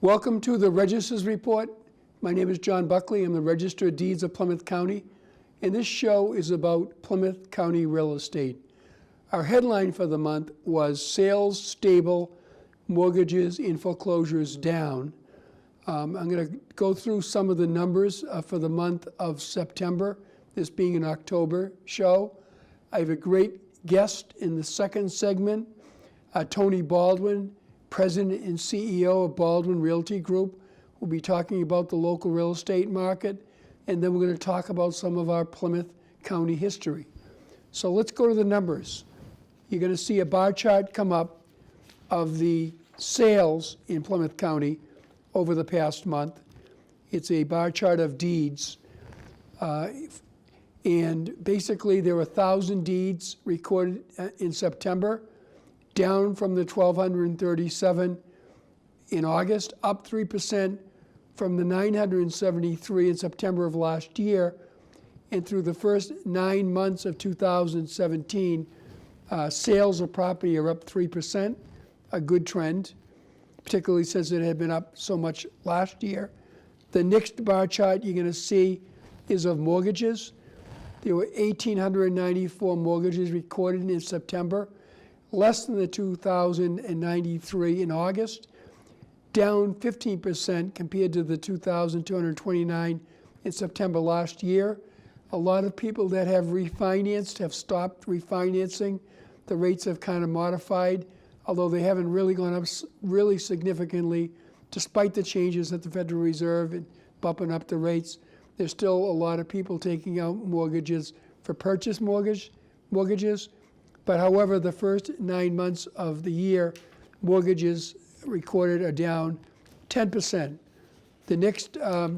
Welcome to the Register's Report. My name is John Buckley. I'm the Register of Deeds of Plymouth County, and this show is about Plymouth County real estate. Our headline for the month was Sales Stable, Mortgages and Foreclosures Down. I'm going to go through some of the numbers for the month of September, this being an October show. I have a great guest in the second segment, Tony Baldwin, President and CEO of Baldwin Realty Group. We'll be talking about the local real estate market, and then we're going to talk about some of our Plymouth County history. So let's go to the numbers. You're going to see a bar chart come up of the sales in Plymouth County over the past month. It's a bar chart of deeds. And basically there were 1,000 deeds recorded in September, down from the 1,237 in August, up 3% from the 973 in September of last year. And through the first 9 months of 2017, sales of property are up 3%, a good trend, particularly since it had been up so much last year. The next bar chart you're going to see is of mortgages. There were 1,894 mortgages recorded in September, less than the 2,093 in August, down 15% compared to the 2,229 in September last year. A lot of people that have refinanced have stopped refinancing. The rates have kind of modified, although they haven't really gone up really significantly, despite the changes at the Federal Reserve and bumping up the rates. There's still a lot of people taking out mortgages for purchase mortgages. But however, the first 9 months of the year, mortgages recorded are down 10%. The next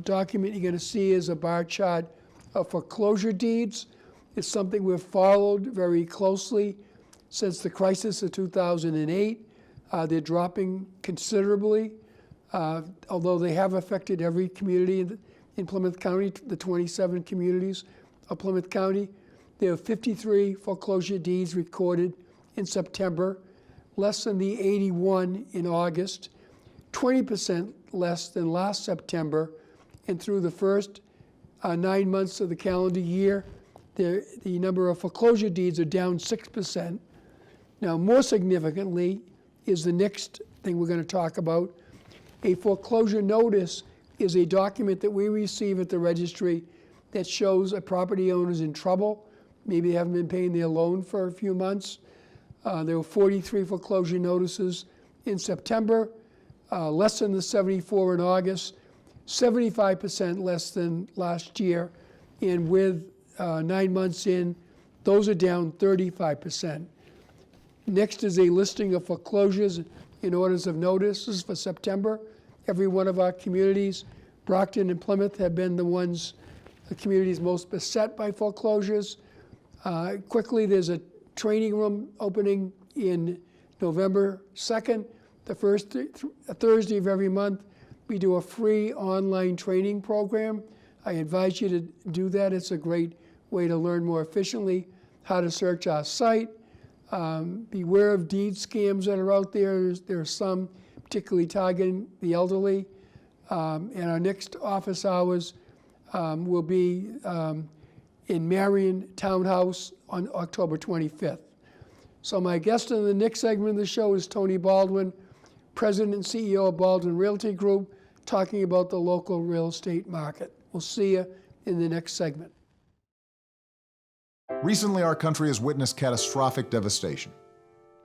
document you're going to see is a bar chart of foreclosure deeds. It's something we've followed very closely since the crisis of 2008. They're dropping considerably, although they have affected every community in Plymouth County, the 27 communities of Plymouth County. There are 53 foreclosure deeds recorded in September, less than the 81 in August, 20% less than last September, and through the first 9 months of the calendar year, the number of foreclosure deeds are down 6%. Now, more significantly is the next thing we're going to talk about. A foreclosure notice is a document that we receive at the registry that shows a property owner is in trouble. Maybe they haven't been paying their loan for a few months. There were 43 foreclosure notices in September, less than the 74 in August, 75% less than last year. And with 9 months in, those are down 35%. Next is a listing of foreclosures and orders of notices for September. Every one of our communities, Brockton and Plymouth, have been the communities most beset by foreclosures. Quickly, there's a training room opening in November 2nd. The first Thursday of every month, we do a free online training program. I advise you to do that. It's a great way to learn more efficiently how to search our site. Beware of deed scams that are out there. There are some particularly targeting the elderly. And our next office hours will be in Marion Townhouse on October 25th. So my guest in the next segment of the show is Tony Baldwin, President and CEO of Baldwin Realty Group, talking about the local real estate market. We'll see you in the next segment. Recently, our country has witnessed catastrophic devastation.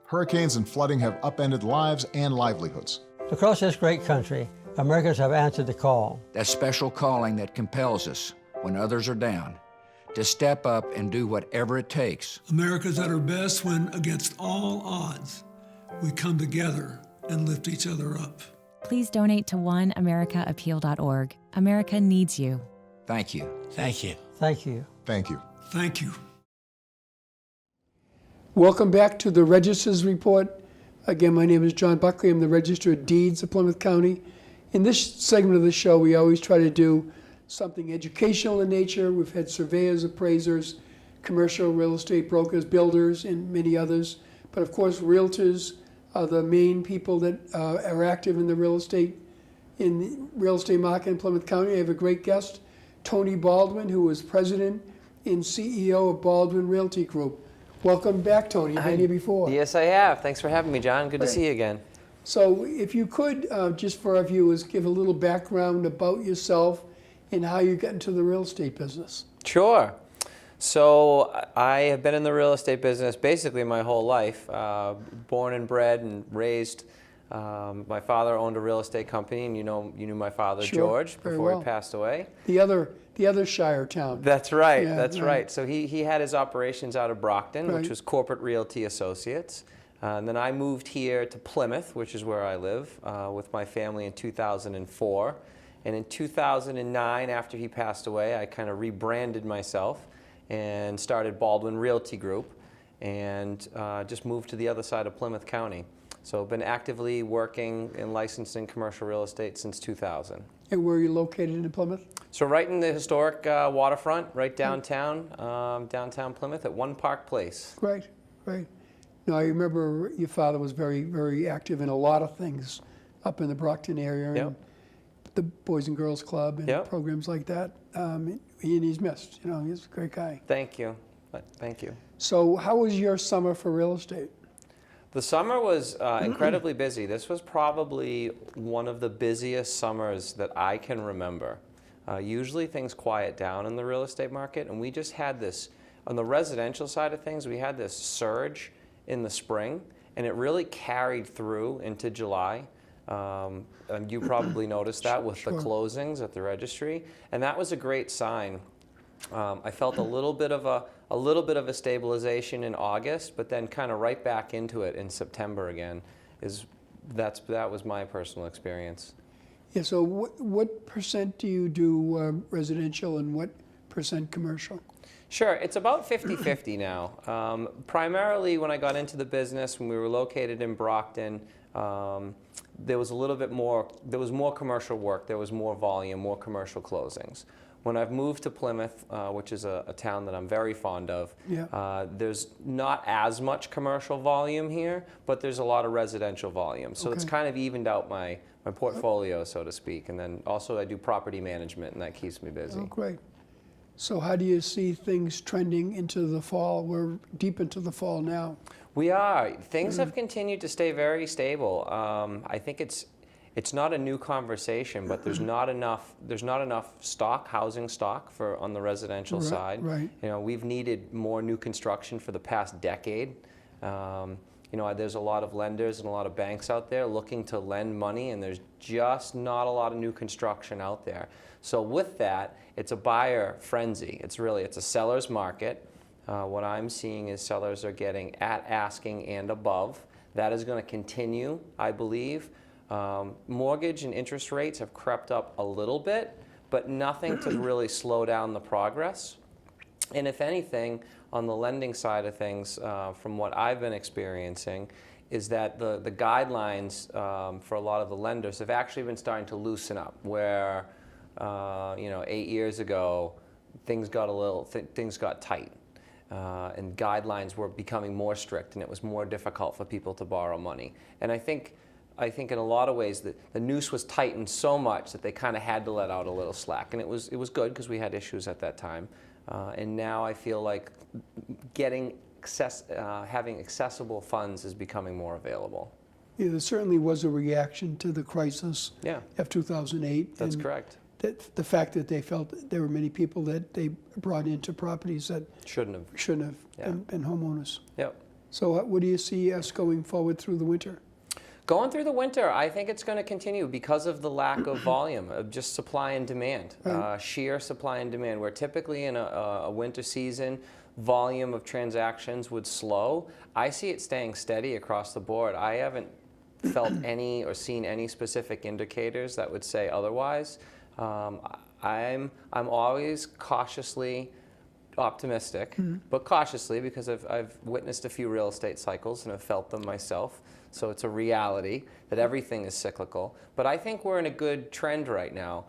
Hurricanes and flooding have upended lives and livelihoods. Across this great country, Americans have answered the call. That special calling that compels us, when others are down, to step up and do whatever it takes. America's at her best when, against all odds, we come together and lift each other up. Please donate to oneamericaappeal.org. America needs you. Thank you. Thank you. Thank you. Thank you. Thank you. Welcome back to the Register's Report. Again, my name is John Buckley. I'm the Register of Deeds of Plymouth County. In this segment of the show, we always try to do something educational in nature. We've had surveyors, appraisers, commercial real estate brokers, builders, and many others. But of course, realtors are the main people that are active in the real estate in the real estate market in Plymouth County. I have a great guest, Tony Baldwin, who is president and CEO of Baldwin Realty Group. Welcome back, Tony. You've been here before. Yes, I have. Thanks for having me, John. Good to see you again. So if you could, just for our viewers, give a little background about yourself and how you got into the real estate business. Sure. So I have been in the real estate business basically my whole life. Born and bred and raised. My father owned a real estate company, and you knew my father, Sure, George, very before well. he passed away. The other Shire town. That's right. Yeah, that's right. right. So he had his operations out of Brockton, Right. which was Corporate Realty Associates. And then I moved here to Plymouth, which is where I live, with my family in 2004. And in 2009, after he passed away, I kind of rebranded myself and started Baldwin Realty Group, and just moved to the other side of Plymouth County. So I've been actively working in licensing commercial real estate since 2000. And where are you located in Plymouth? So right in the historic waterfront, right downtown, downtown Plymouth at One Park Place. Great, great. No, I remember your father was very, very active in a lot of things up in the Brockton area. Yep. And the Boys and Girls Club and Yep. programs like that. And he's missed. He's a great guy. Thank you. Thank you. So how was your summer for real estate? The summer was incredibly busy. This was probably one of the busiest summers that I can remember. Usually things quiet down in the real estate market, and we just had this, on the residential side of things, we had this surge in the spring, and it really carried through into July. And you probably noticed that with the closings at the registry, and that was a great sign. I felt a little bit of a stabilization in August, but then kind of right back into it in September again. That was my personal experience. Yeah, so what percent do you do residential and what percent commercial? Sure, it's about 50-50 now. Primarily when I got into the business, when we were located in Brockton, there was a little bit more, there was more commercial work, there was more volume, more commercial closings. When I've moved to Plymouth, which is a town that I'm very fond of, Yeah. there's not as much commercial volume here, but there's a lot of residential volume. So it's Okay. kind of evened out my portfolio, so to speak. And then also I do property management, and that keeps me busy. Oh, great. So how do you see things trending into the fall? We're deep into the fall now. We are. Things have continued to stay very stable. I think it's not a new conversation, but there's not enough housing stock on the residential side. Right. We've needed more new construction for the past decade. There's a lot of lenders and a lot of banks out there looking to lend money, and there's just not a lot of new construction out there. So with that, it's a buyer frenzy. It's a seller's market. What I'm seeing is sellers are getting at asking and above. That is going to continue, I believe. Mortgage and interest rates have crept up a little bit, but nothing to really slow down the progress. And if anything, on the lending side of things, from what I've been experiencing, is that the guidelines for a lot of the lenders have actually been starting to loosen up, where 8 years ago, things got tight. And guidelines were becoming more strict, and it was more difficult for people to borrow money. And I think in a lot of ways the noose was tightened so much that they kind of had to let out a little slack. And it was good because we had issues at that time. And now I feel like having accessible funds is becoming more available. Yeah, there certainly was a reaction to the crisis of 2008. That's correct. The fact that they felt that there were many people that they brought into properties that shouldn't have been homeowners. Yep. So what do you see us going forward through the winter? Going through the winter, I think it's going to continue because of the lack of volume, of just supply and demand, sheer supply and demand, where typically in a winter season, volume of transactions would slow. I see it staying steady across the board. I haven't felt any or seen any specific indicators that would say otherwise. I'm always cautiously optimistic, but cautiously, because I've witnessed a few real estate cycles and have felt them myself. So it's a reality that everything is cyclical. But I think we're in a good trend right now.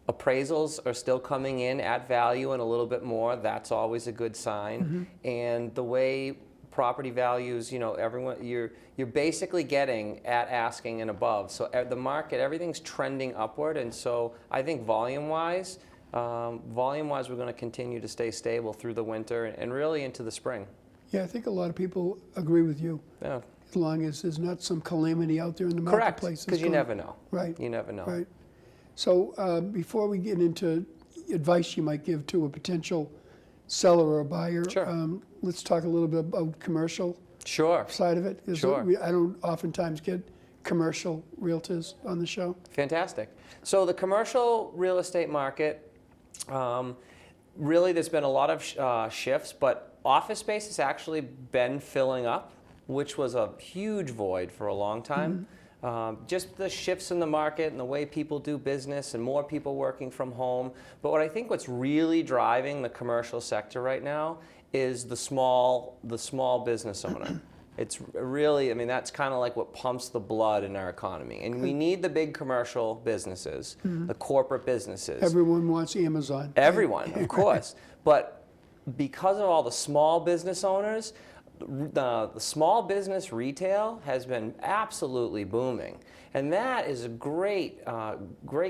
Appraisals are still coming in at value and a little bit more. That's always a good sign. And the way property values, you know, everyone, you're basically getting at asking and above. So the market, everything's trending upward, and so I think volume-wise, we're going to continue to stay stable through the winter and really into the spring. Yeah, I think a lot of people agree with you. Yeah. As long as there's not some calamity out there in the Correct, marketplace. because you never know. Right. You never know. Right. So before we get into advice you might give to a potential seller or buyer, Sure. Let's talk a little bit about commercial Sure. side of it. Sure. I don't oftentimes get commercial realtors on the show. Fantastic. So the commercial real estate market, really there's been a lot of shifts, but office space has actually been filling up, which was a huge void for a long time. Just the shifts in the market and the way people do business and more people working from home. But what I think what's really driving the commercial sector right now is the small business owner. It's really, I mean, that's kind of like what pumps the blood in our economy. And we need the big commercial businesses, the corporate businesses. Everyone wants Amazon. Everyone, of course. But because of all the small business owners, the small business retail has been absolutely booming. And that is a great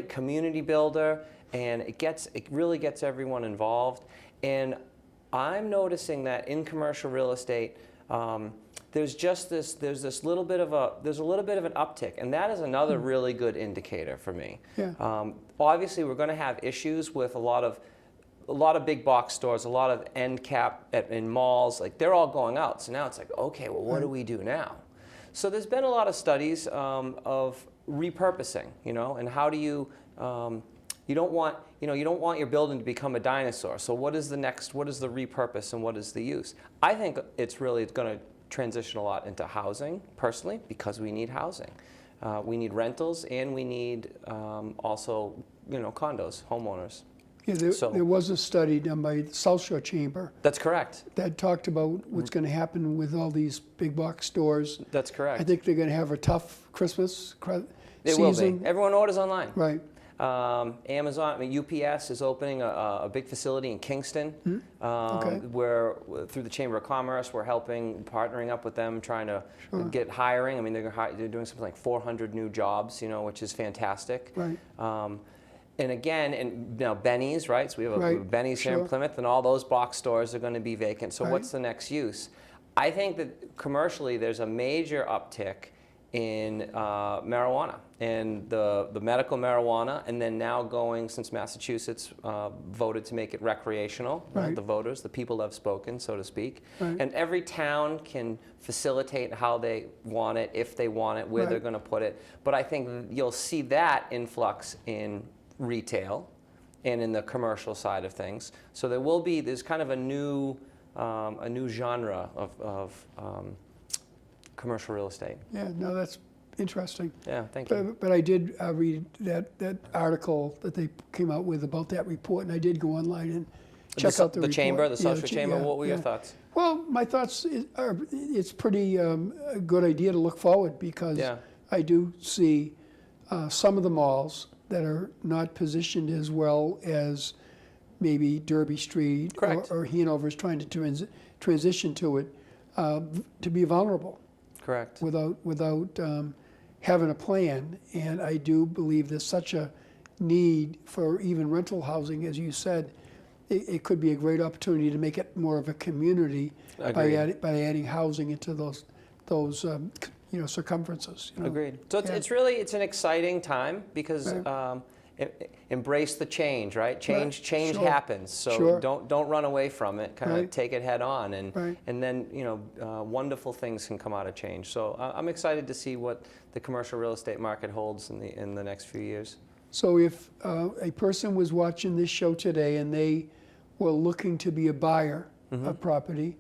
community builder, and it really gets everyone involved. And I'm noticing that in commercial real estate, there's a little bit of an uptick, and that is another really good indicator for me. Yeah. Obviously, we're going to have issues with a lot of big box stores, a lot of end cap in malls. Like, they're all going out. So now it's like, okay, well, what do we do now? So there's been a lot of studies of repurposing, you know, and how do you you don't want your building to become a dinosaur. So what is the repurpose and what is the use? I think it's going to transition a lot into housing, personally, because we need housing. We need rentals, and we need also, you know, condos, homeowners. Yeah, there was a study done by the South Shore Chamber That's correct. that talked about what's going to happen with all these big box stores. That's correct. I think they're going to have a tough Christmas It will be. Everyone orders online. Right. Amazon, I mean, UPS is opening a big facility in Kingston, Okay. where through the Chamber of Commerce, we're partnering up with them, trying to get hiring. I mean, they're doing something like 400 new jobs, you know, which is fantastic. Right. And again, and now Benny's, right? So we have a Right, Benny's here sure. in Plymouth, and all those box stores are going to be vacant. So Right. what's the next use? I think that commercially, there's a major uptick in marijuana and the medical marijuana, and then now going, since Massachusetts voted to make it recreational, Right. the voters, the people have spoken, so to speak, Right. and every town can facilitate how they want it, if they want it, where Right. they're going to put it. But I think you'll see that influx in retail and in the commercial side of things. So there's kind of a new genre of commercial real estate. Yeah, no, that's interesting. Yeah, thank you. But I did read that article that they came out with about that report, and I did go online and check out the report. Chamber, the Yeah, social chamber. yeah, What were your yeah. thoughts? Well, my thoughts are it's pretty a good idea to look forward, because Yeah. I do see some of the malls that are not positioned as well as maybe Derby Street Correct. or Hanover is trying to transition to it, to be vulnerable Correct. without having a plan. And I do believe there's such a need for even rental housing, as you said. It could be a great opportunity to make it more of a community by Agreed. adding housing into those circumferences. You know? Agreed. So it's an exciting time, because embrace the change, right? Change Sure. happens. So Sure. don't run away from it. Kind of Right. take it head on, Right. and then wonderful things can come out of change. So I'm excited to see what the commercial real estate market holds in the next few years. So if a person was watching this show today and they were looking to be a buyer of property,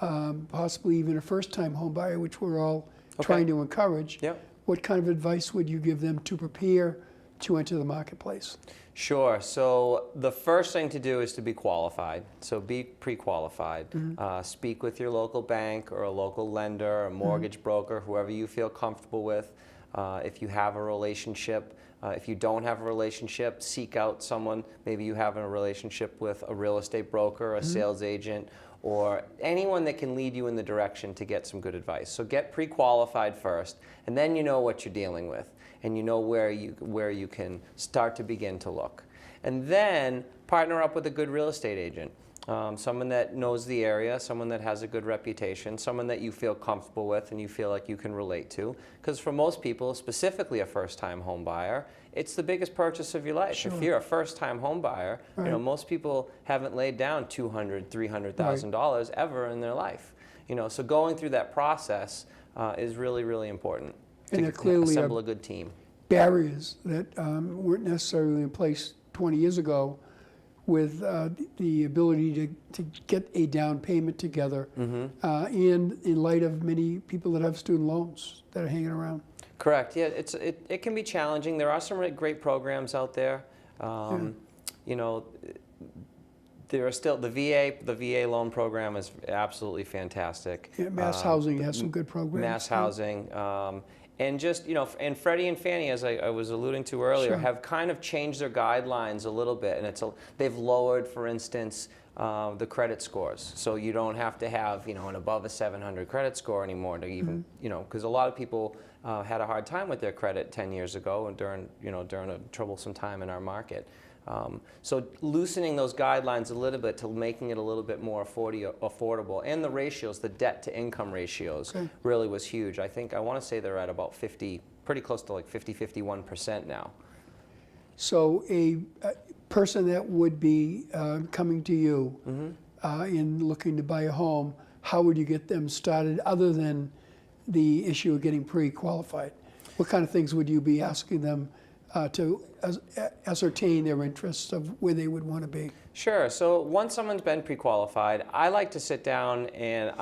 possibly even a first-time home buyer, which we're all trying to encourage, Yep. what kind of advice would you give them to prepare to enter the marketplace? Sure. So the first thing to do is to be qualified. So be pre-qualified. Speak with your local bank or a local lender, a mortgage broker, whoever you feel comfortable with. If you have a relationship, if you don't have a relationship, seek out someone. Maybe you have a relationship with a real estate broker, a sales agent, or anyone that can lead you in the direction to get some good advice. So get pre-qualified first, and then you know what you're dealing with, and you know where you can start to begin to look. And then partner up with a good real estate agent. Someone that knows the area, someone that has a good reputation, someone that you feel comfortable with and you feel like you can relate to. Because for most people, specifically a first-time home buyer, it's the biggest purchase of your life. Sure. If you're a first-time home buyer, Right. you know, most people haven't laid down $200,000, $300,000 ever in their life. You know, so going through that process is really, really important. And to there clearly are assemble a good team. barriers that weren't necessarily in place 20 years ago with the ability to get a down payment together, and in light of many people that have student loans that are hanging around. Correct. Yeah, it can be challenging. There are some great programs out there. You know, there are still the VA loan program is absolutely fantastic. Yeah, Mass Housing has some good programs. Mass Housing. And just, you know, and Freddie and Fannie, as I was alluding to earlier, Sure. have kind of changed their guidelines a little bit. And they've lowered, for instance, the credit scores. So you don't have to have, you know, an above a 700 credit score anymore to even, you know, because a lot of people had a hard time with their credit 10 years ago and during a troublesome time in our market. So loosening those guidelines a little bit to making it a little bit more affordable, and the ratios, the debt to income ratios, really was huge. I want to say they're at about 50, pretty close to like 51% now. So a person that would be coming to you in looking to buy a home, how would you get them started other than the issue of getting pre-qualified? What kind of things would you be asking them to ascertain their interests of where they would want to be? Sure. So once someone's been pre-qualified, I like to sit down and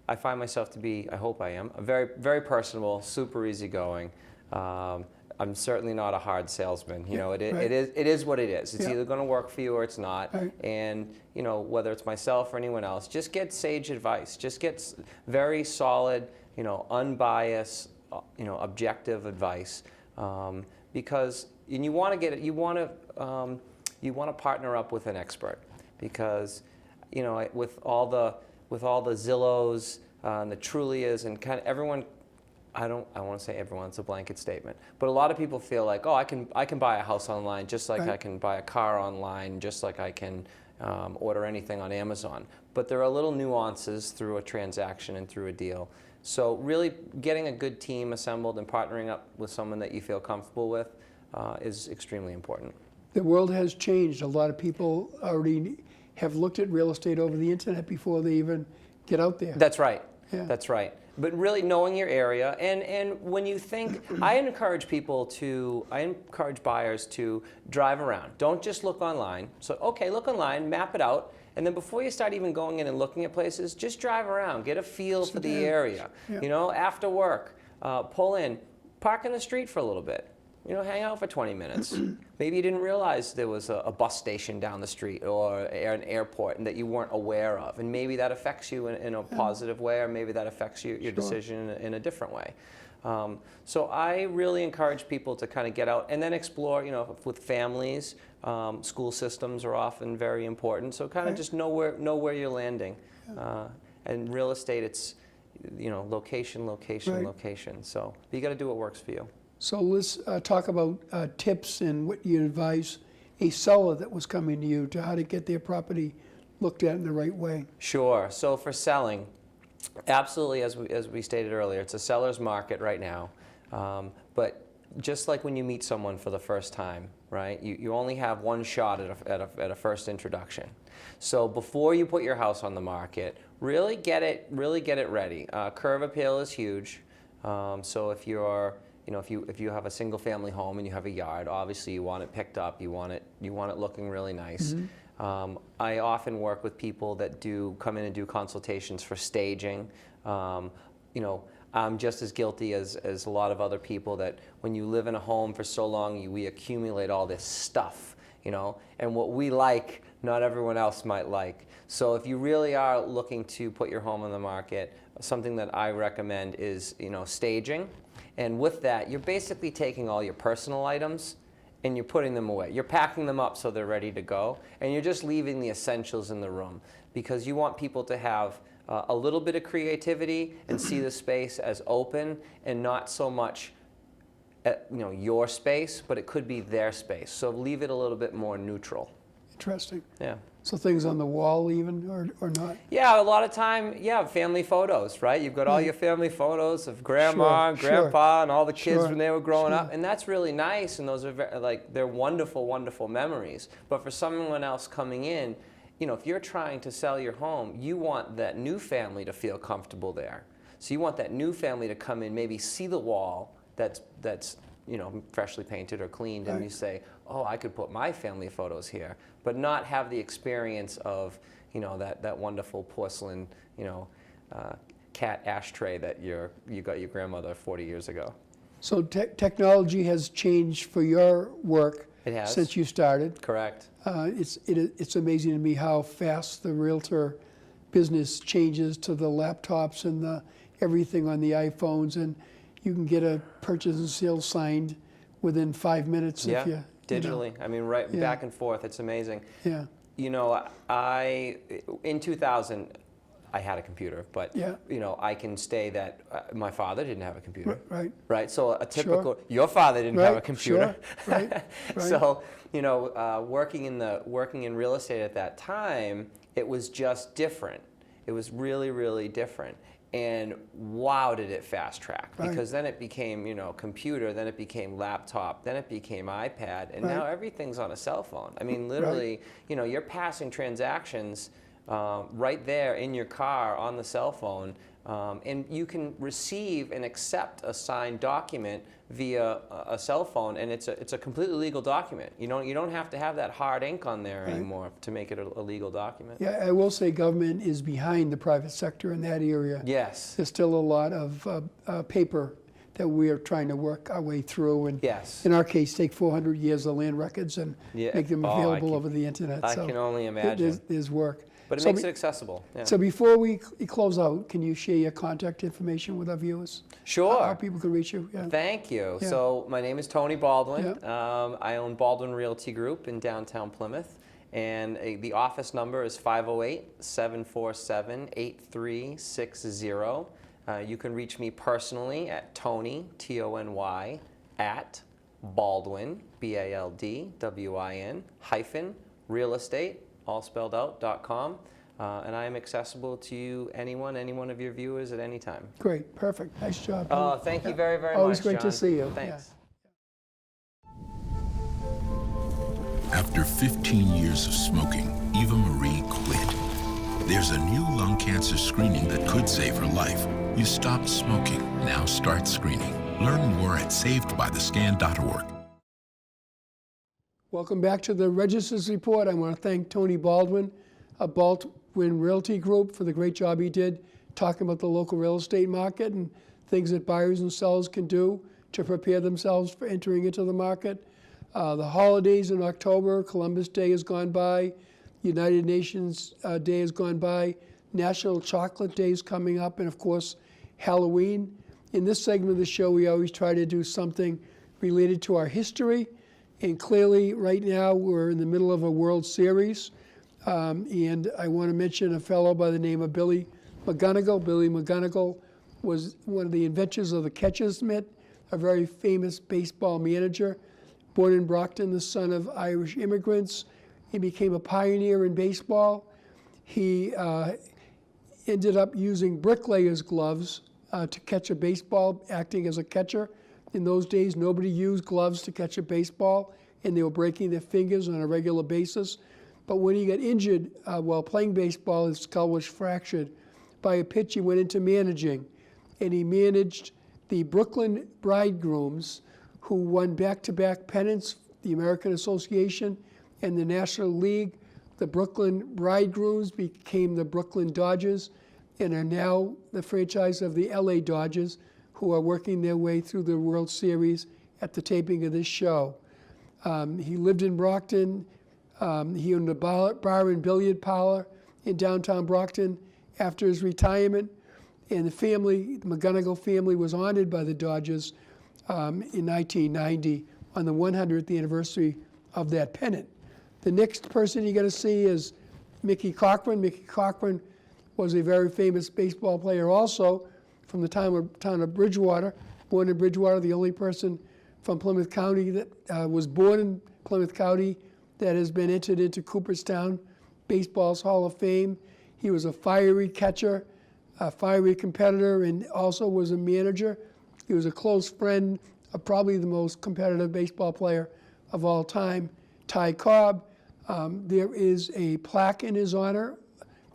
I find myself to be, I hope I am, a very, very personable, super easygoing. I'm certainly not a hard salesman. You know, it is what it is. It's either going to work for you or it's not. Right. And you know, whether it's myself or anyone else, just get sage advice. Just get very solid, you know, unbiased, you know, objective advice. Because you want to get it, you want to partner up with an expert, because you know, with all the Zillows and the Trulias and kind of everyone, I want to say everyone, it's a blanket statement, but a lot of people feel like, oh, I can buy a house online just like I can buy a car online, just like I can order anything on Amazon. But there are little nuances through a transaction and through a deal. So really getting a good team assembled and partnering up with someone that you feel comfortable with is extremely important. The world has changed. A lot of people already have looked at real estate over the internet before they even get out there. That's right. Yeah. That's right. But really knowing your area, and when you think, I encourage buyers to drive around. Don't just look online. So okay, look online, map it out. And then before you start even going in and looking at places, just drive around, get a feel for the area. Yeah. You know, after work, pull in, park in the street for a little bit. You know, hang out for 20 minutes. Maybe you didn't realize there was a bus station down the street or an airport and that you weren't aware of. And maybe that affects you in a positive way, or maybe that affects your decision in a different way. So I really encourage people to kind of get out and then explore, you know, with families. School systems are often very important. So kind of just know where you're landing. And real estate, it's, you know, location, location. So you got to do what works for you. So let's talk about tips and what you advise a seller that was coming to you to how to get their property looked at in the right way. Sure. So for selling, absolutely, as we stated earlier, it's a seller's market right now. But just like when you meet someone for the first time, right? You only have one shot at a first introduction. So before you put your house on the market, really get it ready. Curb appeal is huge. So if you're, you know, if you have a single family home and you have a yard, obviously you want it picked up, you want it looking really nice. I often work with people that come in and do consultations for staging. You know, I'm just as guilty as a lot of other people that when you live in a home for so long, we accumulate all this stuff, you know, and what we like, not everyone else might like. So if you really are looking to put your home on the market, something that I recommend is, you know, staging. And with that, you're basically taking all your personal items and you're putting them away. You're packing them up so they're ready to go, and you're just leaving the essentials in the room because you want people to have a little bit of creativity and see the space as open and not so much your space, but it could be their space. So leave it a little bit more neutral. Interesting. Yeah. So things on the wall even, or not? Yeah, a lot of time, family photos, right? You've got all your family photos of grandma and grandpa and all the kids when they were growing up, and that's really nice, and those are they're wonderful, wonderful memories. But for someone else coming in, if you're trying to sell your home, you want that new family to feel comfortable there. So you want that new family to come in, maybe see the wall that's freshly painted or cleaned, and you say, oh, I could put my family photos here, but not have the experience of, that wonderful porcelain, cat ashtray that you got your grandmother 40 years ago. So technology has changed for your work. It has. Since you started. Correct. It's amazing to me how fast the realtor business changes to the laptops and everything on the iPhones, and you can get a purchase and sale signed within 5 minutes. Yeah, if you, digitally. I mean, back and forth. It's amazing. Yeah. In 2000, I had a computer, but I can say that my father didn't have a computer. Right. Right. So a typical your father didn't have a computer. Sure. Right. So working in real estate at that time, it was just different. It was really, really different. And wow, did it fast track, because then it became, computer, then it became laptop, then it became iPad, and now everything's on a cell phone. I mean, literally, you're passing transactions right there in your car on the cell phone, and you can receive and accept a signed document via a cell phone, and it's a completely legal document. You don't have to have that hard ink on there anymore to make it a legal document. Yeah, I will say government is behind the private sector in that area. Yes. There's still a lot of paper that we are trying to work our way through, and in our case, take 400 years of land records and make them available over the internet. I can only imagine. There's work. But it makes it accessible. Yeah. So before we close out, can you share your contact information with our viewers? Sure. How people can reach you? Yeah. Thank you. Yeah. So my name is Tony Baldwin. Yeah. I own Baldwin Realty Group in downtown Plymouth. And the office number is 508-747-8360. You can reach me personally at Tony, Tony, at Baldwin, BALDWIN, real estate, all spelled out, .com. And I am accessible to you, any one of your viewers at any time. Great, perfect, nice job. Oh, thank you very, very much, Always great John. to see you. Thanks. After 15 years of smoking, Eva Marie quit. There's a new lung cancer screening that could save her life. You stopped smoking, now start screening. Learn more at savedbythescan.org. Welcome back to the Register's Report. I want to thank Tony Baldwin of Baldwin Realty Group for the great job he did talking about the local real estate market and things that buyers and sellers can do to prepare themselves for entering into the market. The holidays in October, Columbus Day has gone by, United Nations Day has gone by, National Chocolate Day is coming up, and of course, Halloween. In this segment of the show, we always try to do something related to our history. And clearly, right now, we're in the middle of a World Series. And I want to mention a fellow by the name of Billy McGonigal. Billy McGonigal was one of the inventors of the catcher's mitt, a very famous baseball manager. Born in Brockton, the son of Irish immigrants. He became a pioneer in baseball. He ended up using bricklayer's gloves to catch a baseball, acting as a catcher. In those days, nobody used gloves to catch a baseball, and they were breaking their fingers on a regular basis. But when he got injured while playing baseball, his skull was fractured. By a pitch, he went into managing, and he managed the Brooklyn Bridegrooms, who won back-to-back pennants, the American Association and the National League. The Brooklyn Bridegrooms became the Brooklyn Dodgers and are now the franchise of the LA Dodgers, who are working their way through the World Series at the taping of this show. He lived in Brockton. He owned a bar and billiard parlor in downtown Brockton after his retirement. And the McGonigal family was honored by the Dodgers in 1990 on the 100th anniversary of that pennant. The next person you got to see is Mickey Cochran. Mickey Cochran was a very famous baseball player also from the town of Bridgewater, born in Bridgewater, the only person from Plymouth County that was born in Plymouth County that has been entered into Cooperstown Baseball's Hall of Fame. He was a fiery catcher, a fiery competitor, and also was a manager. He was a close friend of probably the most competitive baseball player of all time, Ty Cobb. There is a plaque in his honor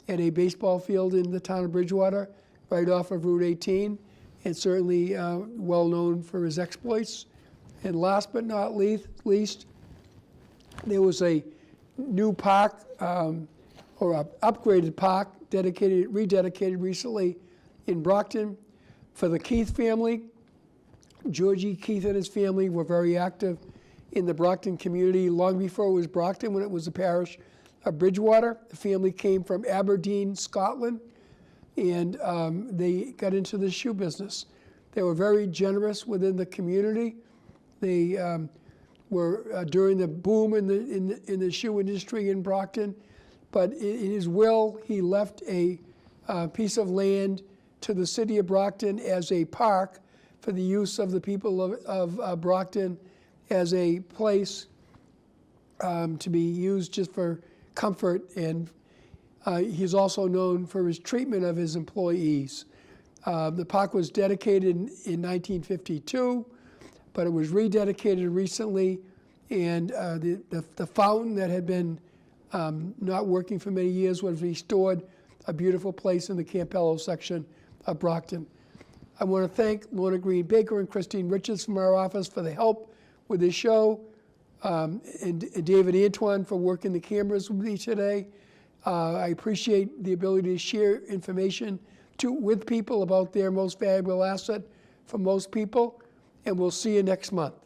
at a baseball field in the town of Bridgewater, right off of Route 18, and certainly well known for his exploits. And last but not least, there was a new park, or an upgraded park, rededicated recently in Brockton for the Keith family. Georgie Keith and his family were very active in the Brockton community long before it was Brockton, when it was the parish of Bridgewater. The family came from Aberdeen, Scotland, and they got into the shoe business. They were very generous within the community. They were during the boom in the shoe industry in Brockton, but in his will, he left a piece of land to the city of Brockton as a park for the use of the people of Brockton as a place to be used just for comfort. And he's also known for his treatment of his employees. The park was dedicated in 1952, but it was rededicated recently, and the fountain that had been not working for many years was restored, a beautiful place in the Campello section of Brockton. I want to thank Lorna Green Baker and Christine Richards from our office for the help with this show, and David Antoine for working the cameras with me today. I appreciate the ability to share information with people about their most valuable asset for most people, and we'll see you next month.